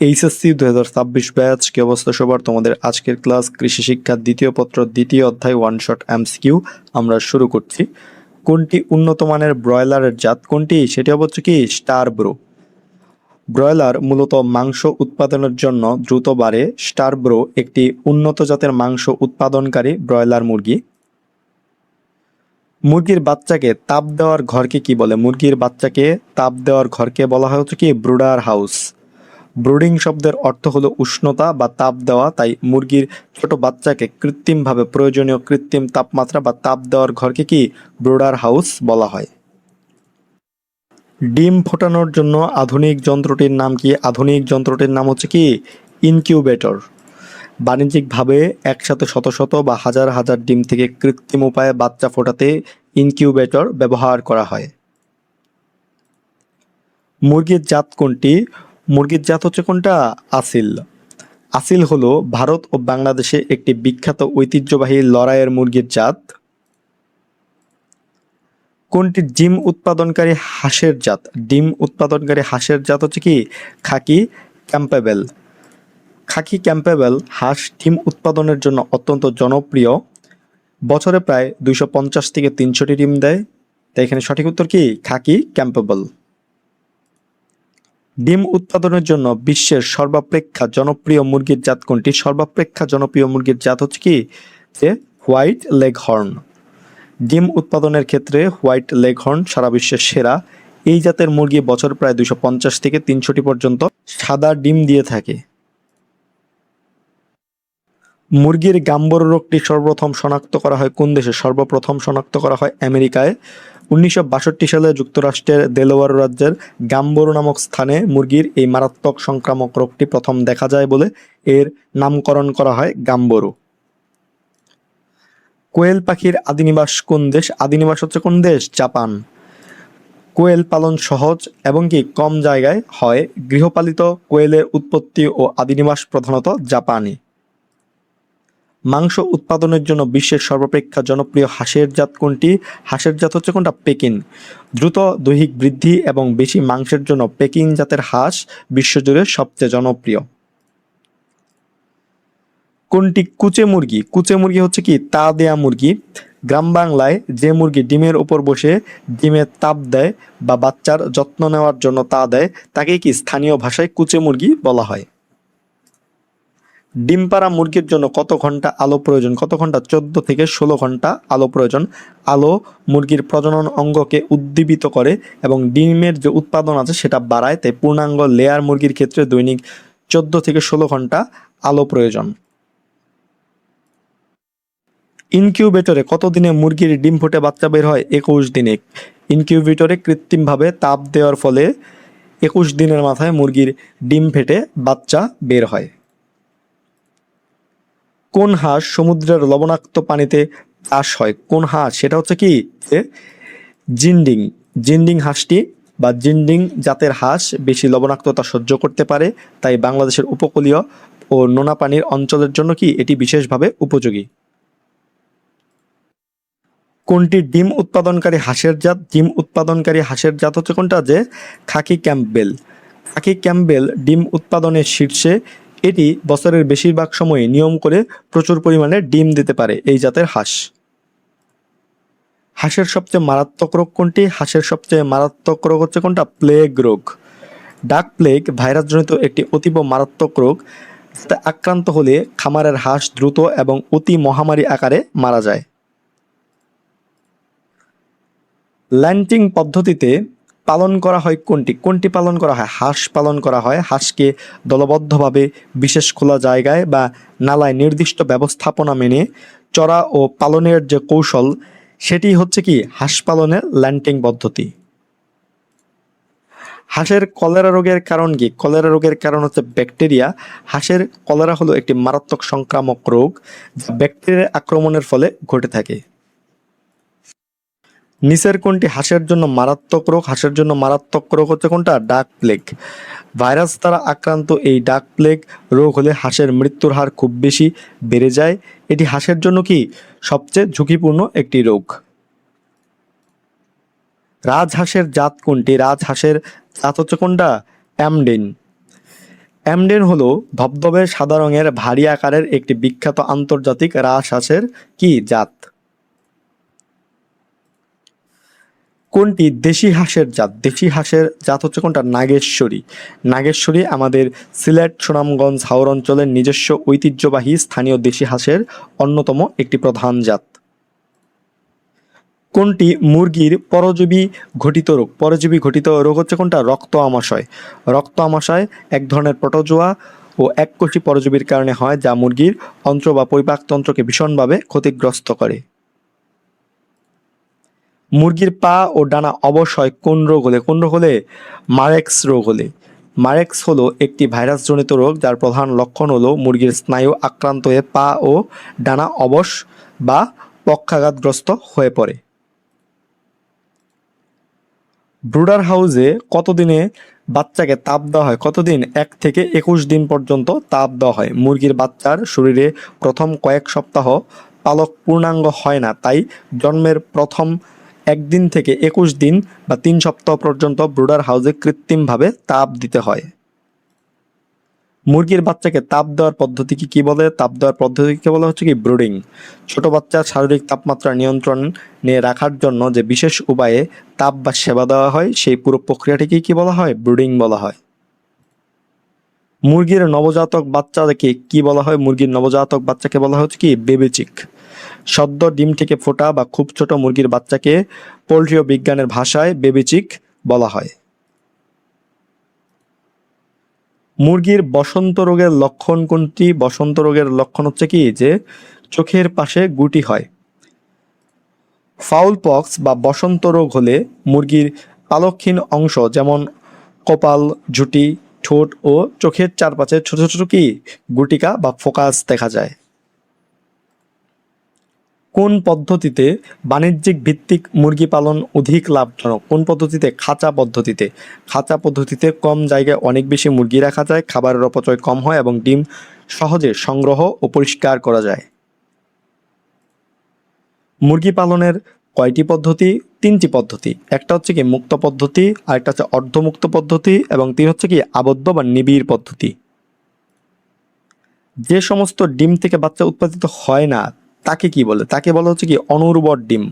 HSC 2026 batch কি অবস্থা সবার? তোমাদের আজকের ক্লাস কৃষি শিক্ষার দ্বিতীয় পত্র দ্বিতীয় অধ্যায় ওয়ান শট এমসিকিউ আমরা শুরু করছি। কোনটি উন্নত মানের ব্রয়লারের জাত কোনটি? সেটি হচ্ছে কি স্টারব্রো। ব্রয়লার মূলত মাংস উৎপাদনের জন্য দ্রুত বাড়ে। স্টারব্রো একটি উন্নত জাতের মাংস উৎপাদনকারী ব্রয়লার মুরগি। মুরগির বাচ্চাকে তাপ দেওয়ার ঘরকে কি বলে? মুরগির বাচ্চাকে তাপ দেওয়ার ঘরকে বলা হয় হচ্ছে কি ব্রুডার হাউস। ব্রুডিং শব্দের অর্থ হলো উষ্ণতা বা তাপ দেওয়া, তাই মুরগির ছোট বাচ্চাকে কৃত্রিমভাবে প্রয়োজনীয় কৃত্রিম তাপমাত্রা বা তাপ দেওয়ার ঘরকে কি ব্রুডার হাউস বলা হয়। ডিম ফোটানোর জন্য আধুনিক যন্ত্রটির নাম কি? আধুনিক যন্ত্রটির নাম হচ্ছে কি ইনকিউবেটর। বাণিজ্যিকভাবে একসাথে শত শত বা হাজার হাজার ডিম থেকে কৃত্রিম উপায়ে বাচ্চা ফোটাতে ইনকিউবেটর ব্যবহার করা হয়। মুরগির জাত কোনটি? মুরগির জাত হচ্ছে কোনটা? আসিল। আসিল হলো ভারত ও বাংলাদেশে একটি বিখ্যাত ঐতিহ্যবাহী লড়াইয়ের মুরগির জাত। কোনটি ডিম উৎপাদনকারী হাঁসের জাত? ডিম উৎপাদনকারী হাঁসের জাত হচ্ছে কি খাকি ক্যাম্পবেল। খাকি ক্যাম্পবেল হাঁস ডিম উৎপাদনের জন্য অত্যন্ত জনপ্রিয়। বছরে প্রায় 250 থেকে 300টি ডিম দেয়। তাই এখানে সঠিক উত্তর কি খাকি ক্যাম্পবেল। ডিম উৎপাদনের জন্য বিশ্বের সর্বাপেক্ষা জনপ্রিয় মুরগির জাত কোনটি? সর্বাপেক্ষা জনপ্রিয় মুরগির জাত হচ্ছে কি যে হোয়াইট লেগহর্ন। ডিম উৎপাদনের ক্ষেত্রে হোয়াইট লেগহর্ন সারা বিশ্বের সেরা। এই জাতের মুরগি বছর প্রায় 250 থেকে 300টি পর্যন্ত সাদা ডিম দিয়ে থাকে। মুরগির গাম্বর রোগটি সর্বপ্রথম শনাক্ত করা হয় কোন দেশে? সর্বপ্রথম শনাক্ত করা হয় আমেরিকায়। 1962 সালে যুক্তরাষ্ট্রের দেলোয়ার রাজ্যের গাম্বরো নামক স্থানে মুরগির এই মারাত্মক সংক্রামক রোগটি প্রথম দেখা যায় বলে এর নামকরণ করা হয় গাম্বরো। কোয়েল পাখির আদিনিবাস কোন দেশ? আদিনিবাস হচ্ছে কোন দেশ? জাপান। কোয়েল পালন সহজ এবং কি কম জায়গায় হয়। গৃহপালিত কোয়েলের উৎপত্তি ও আদিনিবাস প্রধানত জাপানে। মাংস উৎপাদনের জন্য বিশ্বের সর্বাপেক্ষা জনপ্রিয় হাঁসের জাত কোনটি? হাঁসের জাত হচ্ছে কোনটা? পেকিন। দ্রুত দৈহিক বৃদ্ধি এবং বেশি মাংসের জন্য পেকিন জাতের হাঁস বিশ্বজুড়ে সবচেয়ে জনপ্রিয়। কোনটি কুচে মুরগি? কুচে মুরগি হচ্ছে কি তা দেয়া মুরগি। গ্রাম বাংলায় যে মুরগি ডিমের উপর বসে ডিমের তাপ দেয় বা বাচ্চার যত্ন নেওয়ার জন্য তা দেয় তাকে কি স্থানীয় ভাষায় কুচে মুরগি বলা হয়। ডিম পাড়া মুরগির জন্য কত ঘন্টা আলো প্রয়োজন? কত ঘন্টা? 14 থেকে 16 ঘন্টা আলো প্রয়োজন। আলো মুরগির প্রজনন অঙ্গকে উদ্দীপিত করে এবং ডিমের যে উৎপাদন আছে সেটা বাড়ায়। তাই পূর্ণাঙ্গ লেয়ার মুরগির ক্ষেত্রে দৈনিক 14 থেকে 16 ঘন্টা আলো প্রয়োজন। ইনকিউবেটরে কত দিনে মুরগির ডিম ফুটে বাচ্চা বের হয়? 21 দিনে। ইনকিউবেটরে কৃত্রিমভাবে তাপ দেওয়ার ফলে 21 দিনের মাথায় মুরগির ডিম ফেটে বাচ্চা বের হয়। কোন হাঁস সমুদ্রের লবণাক্ত পানিতে চাষ হয়? কোন হাঁস? সেটা হচ্ছে কি যে জিন্ডিং। জিন্ডিং হাঁসটি বা জিন্ডিং জাতের হাঁস বেশি লবণাক্ততা সহ্য করতে পারে, তাই বাংলাদেশের উপকূলীয় ও নোনা পানির অঞ্চলের জন্য কি এটি বিশেষভাবে উপযোগী। কোনটি ডিম উৎপাদনকারী হাঁসের জাত? ডিম উৎপাদনকারী হাঁসের জাত হচ্ছে কোনটা? যে খাকি ক্যাম্পবেল। খাকি ক্যাম্পবেল ডিম উৎপাদনের শীর্ষে। এটি বছরের বেশিরভাগ সময়ে নিয়ম করে প্রচুর পরিমাণে ডিম দিতে পারে এই জাতের হাঁস। হাঁসের সবচেয়ে মারাত্মক রোগ কোনটি? হাঁসের সবচেয়ে মারাত্মক রোগ হচ্ছে কোনটা? প্লেগ রোগ। ডাক প্লেগ ভাইরাসজনিত একটি অতীব মারাত্মক রোগ, যাতে আক্রান্ত হলে খামারের হাঁস দ্রুত এবং অতি মহামারী আকারে মারা যায়। ল্যান্টিং পদ্ধতিতে পালন করা হয় কোনটি? কোনটি পালন করা হয়? হাঁস পালন করা হয়। হাঁসকে দলবদ্ধভাবে বিশেষ খোলা জায়গায় বা নালায় নির্দিষ্ট ব্যবস্থাপনা মেনে চড়া ও পালনের যে কৌশল সেটি হচ্ছে কি হাঁস পালনের ল্যান্টিং পদ্ধতি। হাঁসের কলেরা রোগের কারণ কি? কলেরা রোগের কারণ হচ্ছে ব্যাকটেরিয়া। হাঁসের কলেরা হলো একটি মারাত্মক সংক্রামক রোগ যা ব্যাকটেরিয়ার আক্রমণের ফলে ঘটে থাকে। নিচের কোনটি হাঁসের জন্য মারাত্মক রোগ? হাঁসের জন্য মারাত্মক রোগ হচ্ছে কোনটা? ডাক প্লেগ। ভাইরাস দ্বারা আক্রান্ত এই ডাক প্লেগ রোগ হলে হাঁসের মৃত্যুর হার খুব বেশি বেড়ে যায়। এটি হাঁসের জন্য কি সবচেয়ে ঝুঁকিপূর্ণ একটি রোগ। রাজহাঁসের জাত কোনটি? রাজহাঁসের জাত হচ্ছে কোনটা? অ্যামডেন। এমডেন হলো ধবধবে সাদা রঙের ভারী আকারের একটি বিখ্যাত আন্তর্জাতিক রাজহাঁসের কি জাত? কোনটি দেশি হাঁসের জাত? দেশি হাঁসের জাত হচ্ছে কোনটা? নাগেশ্বরী। নাগেশ্বরী আমাদের সিলেট, সুনামগঞ্জ, হাওর অঞ্চলের নিজস্ব ঐতিহ্যবাহী স্থানীয় দেশি হাঁসের অন্যতম একটি প্রধান জাত। কোনটি মুরগির পরজীবী ঘটিত রোগ? পরজীবী ঘটিত রোগ হচ্ছে কোনটা? রক্ত আমাশয়। রক্ত আমাশয় এক ধরনের প্রোটোজোয়া ও এককোষী পরজীবীর কারণে হয়, যা মুরগির অন্ত্র বা পরিপাকতন্ত্রকে ভীষণভাবে ক্ষতিগ্রস্ত করে। মুরগির পা ও ডানা অবশ হয় কোন রোগ হলে? কোন রোগ হলে? মারেক্স রোগ হলে। মারেক্স হলো একটি ভাইরাসজনিত রোগ, যার প্রধান লক্ষণ হলো মুরগির স্নায়ু আক্রান্ত হয়ে পা ও ডানা অবশ বা পক্ষাঘাতগ্রস্ত হয়ে পড়ে। ব্রুডার হাউসে কতদিনে বাচ্চাকে তাপ দেওয়া হয়? কতদিন? 1 থেকে 21 দিন পর্যন্ত তাপ দেওয়া হয়। মুরগির বাচ্চার শরীরে প্রথম কয়েক সপ্তাহ পালক পূর্ণাঙ্গ হয় না, তাই জন্মের প্রথম 1 দিন থেকে 21 দিন বা 3 সপ্তাহ পর্যন্ত ব্রুডার হাউসে কৃত্রিমভাবে তাপ দিতে হয়। মুরগির বাচ্চাকে তাপ দেওয়ার পদ্ধতিকে কি বলে? তাপ দেওয়ার পদ্ধতিকে বলা হচ্ছে কি ব্রুডিং। ছোট বাচ্চার শারীরিক তাপমাত্রা নিয়ন্ত্রণে রাখার জন্য যে বিশেষ উপায়ে তাপ বা সেবা দেওয়া হয়, সেই পুরো প্রক্রিয়াটিকে কি বলা হয়? ব্রুডিং বলা হয়। মুরগির নবজাতক বাচ্চাকে কি বলা হয়? মুরগির নবজাতক বাচ্চাকে বলা হচ্ছে কি বেবিচিক। সদ্য ডিম থেকে ফোটা বা খুব ছোট মুরগির বাচ্চাকে পোল্ট্রি ও বিজ্ঞানের ভাষায় বেবিচিক বলা হয়। মুরগির বসন্ত রোগের লক্ষণ কোনটি? বসন্ত রোগের লক্ষণ হচ্ছে কি যে চোখের পাশে গুটি হয়। ফাউল পক্স বা বসন্ত রোগ হলে মুরগির পালকহীন অংশ যেমন কপাল, ঝুঁটি, ঠোঁট ও চোখের চারপাশে ছোট ছোট কি গুটিকা বা ফোকাস দেখা যায়। কোন পদ্ধতিতে বাণিজ্যিক ভিত্তিক মুরগি পালন অধিক লাভজনক? কোন পদ্ধতিতে? খাঁচা পদ্ধতিতে। খাঁচা পদ্ধতিতে কম জায়গায় অনেক বেশি মুরগি রাখা যায়, খাবারের অপচয় কম হয় এবং ডিম সহজে সংগ্রহ ও পরিষ্কার করা যায়। মুরগি পালনের কয়টি পদ্ধতি? 3টি পদ্ধতি। একটা হচ্ছে কি মুক্ত পদ্ধতি, আরেকটা হচ্ছে অর্ধমুক্ত পদ্ধতি এবং 3 হচ্ছে কি আবদ্ধ বা নিবিড় পদ্ধতি। যে সমস্ত ডিম থেকে বাচ্চা উৎপাদিত হয় না তাকে কি বলে? তাকে বলা হচ্ছে কি অনুর্বর ডিম।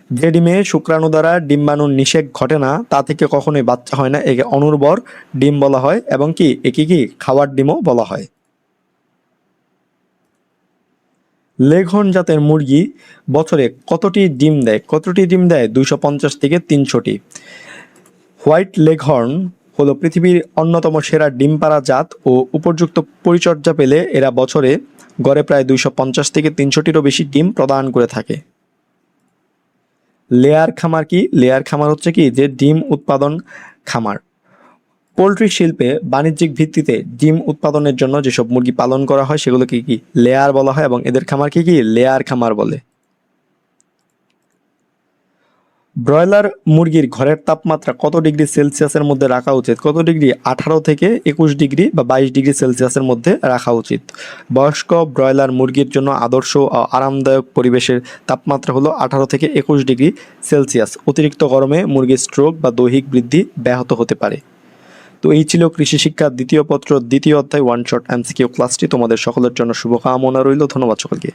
যে ডিমে শুক্রাণু দ্বারা ডিম্বাণুর নিষেক ঘটে না, তা থেকে কখনোই বাচ্চা হয় না, একে অনুর্বর ডিম বলা হয় এবং কি একে কি খাওয়ার ডিমও বলা হয়। লেঘর্ন জাতের মুরগি বছরে কতটি ডিম দেয়? কতটি ডিম দেয়? 250 থেকে 300টি। হোয়াইট লেঘর্ন হলো পৃথিবীর অন্যতম সেরা ডিম পাড়া জাত ও উপযুক্ত পরিচর্যা পেলে এরা বছরে গড়ে প্রায় 250 থেকে 300টিরও বেশি ডিম প্রদান করে থাকে। লেয়ার খামার কি? লেয়ার খামার হচ্ছে কি যে ডিম উৎপাদন খামার। পোল্ট্রি শিল্পে বাণিজ্যিক ভিত্তিতে ডিম উৎপাদনের জন্য যেসব মুরগি পালন করা হয় সেগুলোকে কি লেয়ার বলা হয় এবং এদের খামারকে কি লেয়ার খামার বলে। ব্রয়লার মুরগির ঘরের তাপমাত্রা কত ডিগ্রি সেলসিয়াসের মধ্যে রাখা উচিত? কত ডিগ্রি? 18 থেকে 21 ডিগ্রি বা 22 ডিগ্রি সেলসিয়াসের মধ্যে রাখা উচিত। বয়স্ক ব্রয়লার মুরগির জন্য আদর্শ ও আরামদায়ক পরিবেশের তাপমাত্রা হলো 18 থেকে 21 ডিগ্রি সেলসিয়াস। অতিরিক্ত গরমে মুরগির স্ট্রোক বা দৈহিক বৃদ্ধি ব্যাহত হতে পারে। তো এই ছিল কৃষি শিক্ষার দ্বিতীয় পত্র দ্বিতীয় অধ্যায় ওয়ান শট এমসিকিউ ক্লাসটি। তোমাদের সকলের জন্য শুভকামনা রইল। ধন্যবাদ সকলকে।